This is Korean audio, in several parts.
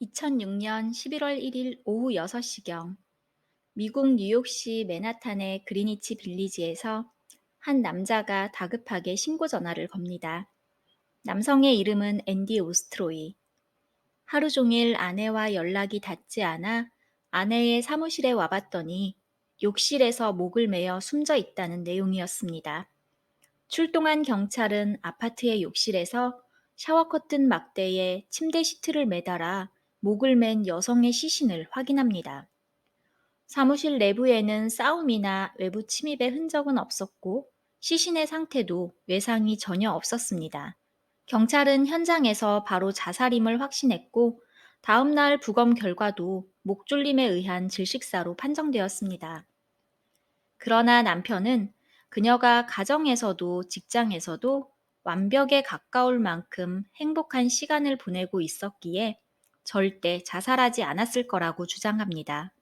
2006년 11월 1일 오후 6시경 미국 뉴욕시 맨하탄의 그리니치 빌리지에서 한 남자가 다급하게 신고 전화를 겁니다. 남성의 이름은 앤디 오스트로이. 하루 종일 아내와 연락이 닿지 않아 아내의 사무실에 와봤더니 욕실에서 목을 매어 숨져 있다는 내용이었습니다. 출동한 경찰은 아파트의 욕실에서 샤워 커튼 막대에 침대 시트를 매달아 목을 맨 여성의 시신을 확인합니다. 사무실 내부에는 싸움이나 외부 침입의 흔적은 없었고 시신의 상태도 외상이 전혀 없었습니다. 경찰은 현장에서 바로 자살임을 확신했고 다음 날 부검 결과도 목졸림에 의한 질식사로 판정되었습니다. 그러나 남편은 그녀가 가정에서도 직장에서도 완벽에 가까울 만큼 행복한 시간을 보내고 있었기에 절대 자살하지 않았을 거라고 주장합니다.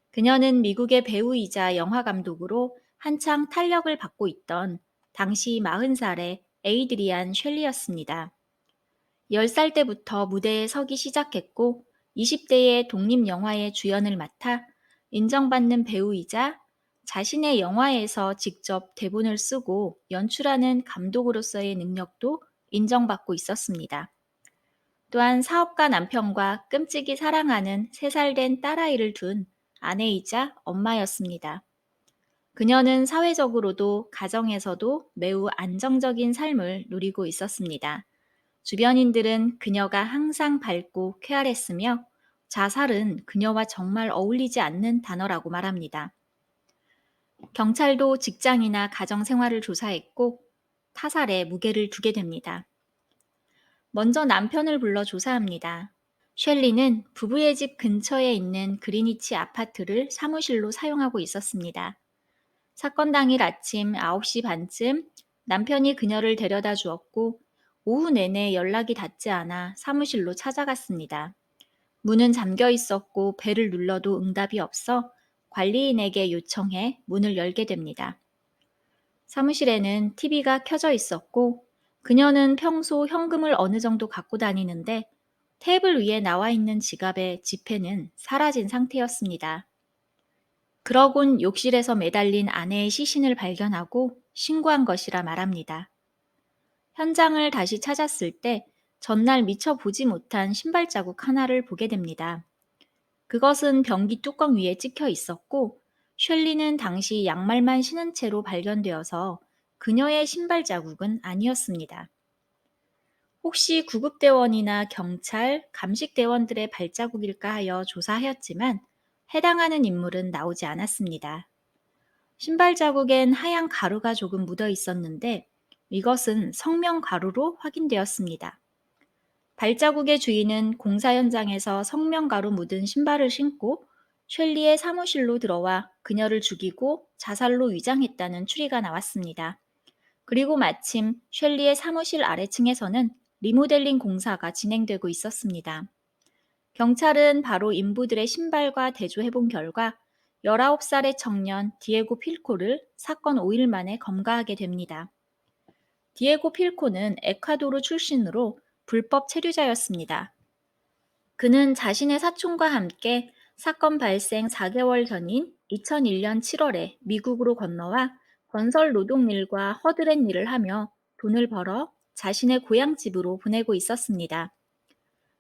그녀는 미국의 배우이자 영화 감독으로 한창 탄력을 받고 있던 당시 40살의 에이드리안 셸리였습니다. 10살 때부터 무대에 서기 시작했고 20대의 독립영화의 주연을 맡아 인정받는 배우이자 자신의 영화에서 직접 대본을 쓰고 연출하는 감독으로서의 능력도 인정받고 있었습니다. 또한 사업가 남편과 끔찍이 사랑하는 3살 된 딸아이를 둔 아내이자 엄마였습니다. 그녀는 사회적으로도 가정에서도 매우 안정적인 삶을 누리고 있었습니다. 주변인들은 그녀가 항상 밝고 쾌활했으며 자살은 그녀와 정말 어울리지 않는 단어라고 말합니다. 경찰도 직장이나 가정 생활을 조사했고 타살에 무게를 두게 됩니다. 먼저 남편을 불러 조사합니다. 셸리는 부부의 집 근처에 있는 그리니치 아파트를 사무실로 사용하고 있었습니다. 사건 당일 아침 9시 반쯤 남편이 그녀를 데려다 주었고 오후 내내 연락이 닿지 않아 사무실로 찾아갔습니다. 문은 잠겨 있었고 벨을 눌러도 응답이 없어 관리인에게 요청해 문을 열게 됩니다. 사무실에는 TV가 켜져 있었고 그녀는 평소 현금을 어느 정도 갖고 다니는데 테이블 위에 나와 있는 지갑의 지폐는 사라진 상태였습니다. 그러곤 욕실에서 매달린 아내의 시신을 발견하고 신고한 것이라 말합니다. 현장을 다시 찾았을 때 전날 미처 보지 못한 신발 자국 하나를 보게 됩니다. 그것은 변기 뚜껑 위에 찍혀 있었고 셸리는 당시 양말만 신은 채로 발견되어서 그녀의 신발 자국은 아니었습니다. 혹시 구급대원이나 경찰, 감식대원들의 발자국일까 하여 조사하였지만 해당하는 인물은 나오지 않았습니다. 신발 자국엔 하얀 가루가 조금 묻어 있었는데 이것은 성명 가루로 확인되었습니다. 발자국의 주인은 공사 현장에서 성명 가루 묻은 신발을 신고 셸리의 사무실로 들어와 그녀를 죽이고 자살로 위장했다는 추리가 나왔습니다. 그리고 마침 셸리의 사무실 아래층에서는 리모델링 공사가 진행되고 있었습니다. 경찰은 바로 인부들의 신발과 대조해본 결과 19살의 청년 디에고 필코를 사건 5일 만에 검거하게 됩니다. 디에고 필코는 에콰도르 출신으로 불법 체류자였습니다. 그는 자신의 사촌과 함께 사건 발생 4개월 전인 2001년 7월에 미국으로 건너와 건설 노동일과 허드렛 일을 하며 돈을 벌어 자신의 고향집으로 보내고 있었습니다.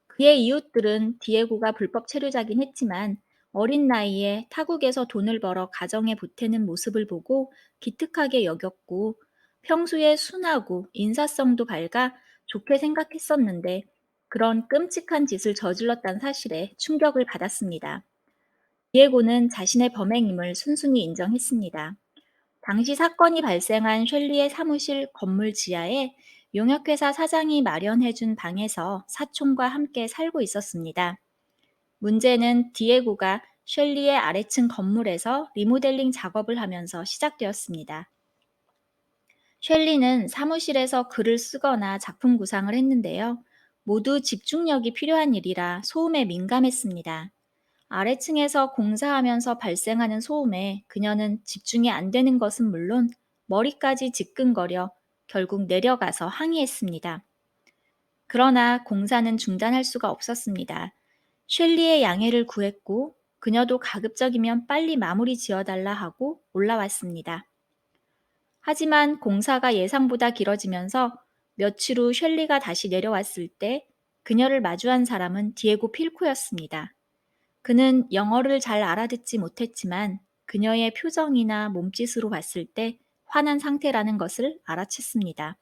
그의 이웃들은 디에고가 불법 체류자긴 했지만 어린 나이에 타국에서 돈을 벌어 가정에 보태는 모습을 보고 기특하게 여겼고 평소에 순하고 인사성도 밝아 좋게 생각했었는데 그런 끔찍한 짓을 저질렀다는 사실에 충격을 받았습니다. 디에고는 자신의 범행임을 순순히 인정했습니다. 당시 사건이 발생한 셸리의 사무실 건물 지하에 용역회사 사장이 마련해준 방에서 사촌과 함께 살고 있었습니다. 문제는 디에고가 셸리의 아래층 건물에서 리모델링 작업을 하면서 시작되었습니다. 셸리는 사무실에서 글을 쓰거나 작품 구상을 했는데요. 모두 집중력이 필요한 일이라 소음에 민감했습니다. 아래층에서 공사하면서 발생하는 소음에 그녀는 집중이 안 되는 것은 물론 머리까지 지끈거려 결국 내려가서 항의했습니다. 그러나 공사는 중단할 수가 없었습니다. 셸리의 양해를 구했고 그녀도 가급적이면 빨리 마무리 지어달라 하고 올라왔습니다. 하지만 공사가 예상보다 길어지면서 며칠 후 셸리가 다시 내려왔을 때 그녀를 마주한 사람은 디에고 필코였습니다. 그는 영어를 잘 알아듣지 못했지만 그녀의 표정이나 몸짓으로 봤을 때 화난 상태라는 것을 알아챘습니다.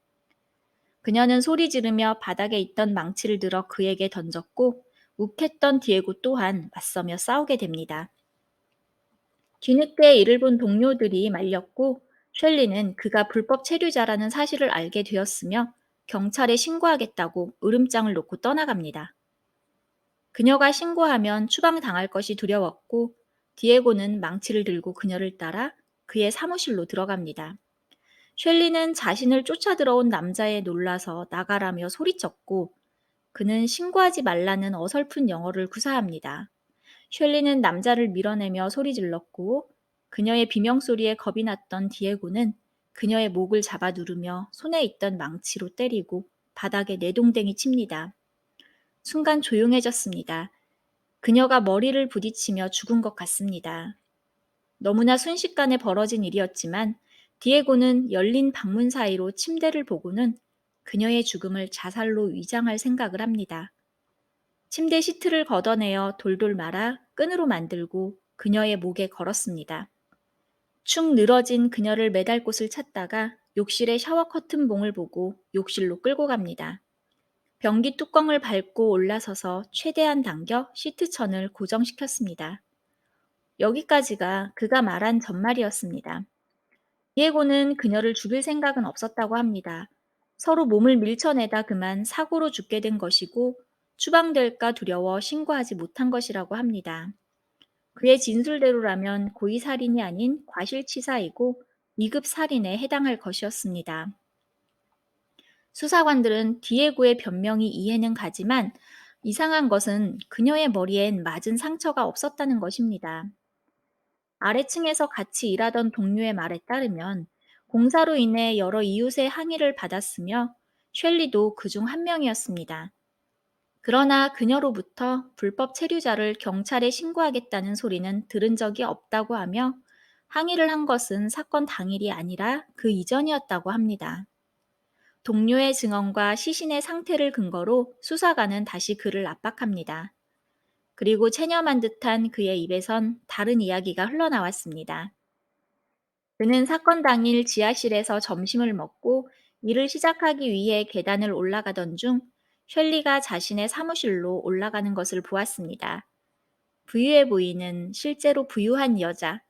그녀는 소리 지르며 바닥에 있던 망치를 들어 그에게 던졌고 욱했던 디에고 또한 맞서며 싸우게 됩니다. 뒤늦게 이를 본 동료들이 말렸고 셸리는 그가 불법 체류자라는 사실을 알게 되었으며 경찰에 신고하겠다고 으름장을 놓고 떠나갑니다. 그녀가 신고하면 추방당할 것이 두려웠고 디에고는 망치를 들고 그녀를 따라 그의 사무실로 들어갑니다. 셸리는 자신을 쫓아들어온 남자에 놀라서 나가라며 소리쳤고 그는 신고하지 말라는 어설픈 영어를 구사합니다. 셸리는 남자를 밀어내며 소리 질렀고 그녀의 비명소리에 겁이 났던 디에고는 그녀의 목을 잡아 누르며 손에 있던 망치로 때리고 바닥에 내동댕이 칩니다. 순간 조용해졌습니다. 그녀가 머리를 부딪히며 죽은 것 같습니다. 너무나 순식간에 벌어진 일이었지만 디에고는 열린 방문 사이로 침대를 보고는 그녀의 죽음을 자살로 위장할 생각을 합니다. 침대 시트를 걷어내어 돌돌 말아 끈으로 만들고 그녀의 목에 걸었습니다. 축 늘어진 그녀를 매달 곳을 찾다가 욕실의 샤워 커튼봉을 보고 욕실로 끌고 갑니다. 변기 뚜껑을 밟고 올라서서 최대한 당겨 시트천을 고정시켰습니다. 여기까지가 그가 말한 전말이었습니다. 디에고는 그녀를 죽일 생각은 없었다고 합니다. 서로 몸을 밀쳐내다 그만 사고로 죽게 된 것이고 추방될까 두려워 신고하지 못한 것이라고 합니다. 그의 진술대로라면 고의살인이 아닌 과실치사이고 2급 살인에 해당할 것이었습니다. 수사관들은 디에고의 변명이 이해는 가지만 이상한 것은 그녀의 머리엔 맞은 상처가 없었다는 것입니다. 아래층에서 같이 일하던 동료의 말에 따르면 공사로 인해 여러 이웃의 항의를 받았으며 셸리도 그중 한 명이었습니다. 그러나 그녀로부터 불법 체류자를 경찰에 신고하겠다는 소리는 들은 적이 없다고 하며 항의를 한 것은 사건 당일이 아니라 그 이전이었다고 합니다. 동료의 증언과 시신의 상태를 근거로 수사관은 다시 그를 압박합니다. 그리고 체념한 듯한 그의 입에선 다른 이야기가 흘러나왔습니다. 그는 사건 당일 지하실에서 점심을 먹고 일을 시작하기 위해 계단을 올라가던 중 셸리가 자신의 사무실로 올라가는 것을 보았습니다. 부유해 보이는 실제로 부유한 여자.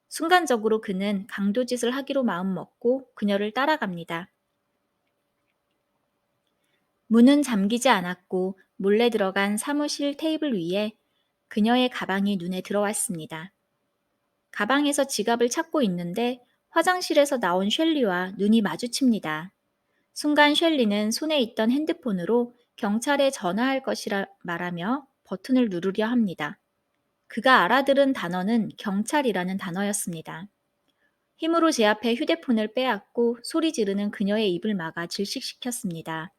순간적으로 그는 강도짓을 하기로 마음먹고 그녀를 따라갑니다. 문은 잠기지 않았고 몰래 들어간 사무실 테이블 위에 그녀의 가방이 눈에 들어왔습니다. 가방에서 지갑을 찾고 있는데 화장실에서 나온 셸리와 눈이 마주칩니다. 순간 셸리는 손에 있던 핸드폰으로 경찰에 전화할 것이라 말하며 버튼을 누르려 합니다. 그가 알아들은 단어는 경찰이라는 단어였습니다. 힘으로 제 앞에 휴대폰을 빼앗고 소리 지르는 그녀의 입을 막아 질식시켰습니다.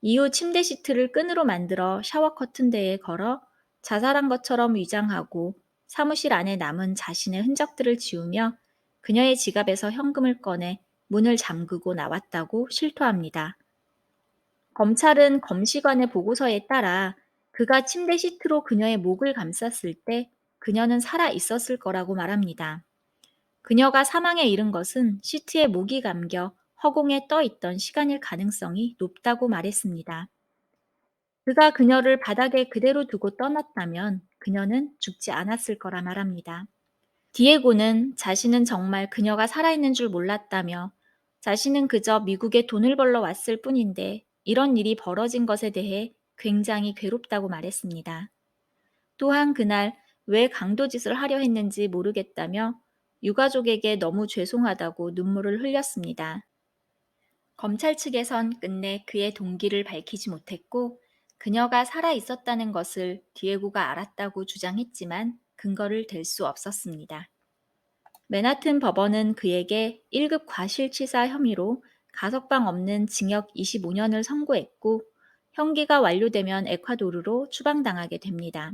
이후 침대 시트를 끈으로 만들어 샤워 커튼대에 걸어 자살한 것처럼 위장하고 사무실 안에 남은 자신의 흔적들을 지우며 그녀의 지갑에서 현금을 꺼내 문을 잠그고 나왔다고 실토합니다. 검찰은 검시관의 보고서에 따라 그가 침대 시트로 그녀의 목을 감쌌을 때 그녀는 살아 있었을 거라고 말합니다. 그녀가 사망에 이른 것은 시트에 목이 감겨 허공에 떠 있던 시간일 가능성이 높다고 말했습니다. 그가 그녀를 바닥에 그대로 두고 떠났다면 그녀는 죽지 않았을 거라 말합니다. 디에고는 자신은 정말 그녀가 살아있는 줄 몰랐다며 자신은 그저 미국에 돈을 벌러 왔을 뿐인데 이런 일이 벌어진 것에 대해 굉장히 괴롭다고 말했습니다. 또한 그날 왜 강도짓을 하려 했는지 모르겠다며 유가족에게 너무 죄송하다고 눈물을 흘렸습니다. 검찰 측에선 끝내 그의 동기를 밝히지 못했고 그녀가 살아 있었다는 것을 디에고가 알았다고 주장했지만 근거를 댈 수 없었습니다. 맨하튼 법원은 그에게 1급 과실치사 혐의로 가석방 없는 징역 25년을 선고했고 형기가 완료되면 에콰도르로 추방당하게 됩니다.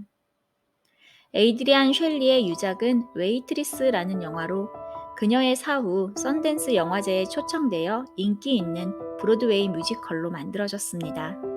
에이드리안 쉘리의 유작은 웨이트리스라는 영화로 그녀의 사후 썬댄스 영화제에 초청되어 인기 있는 브로드웨이 뮤지컬로 만들어졌습니다.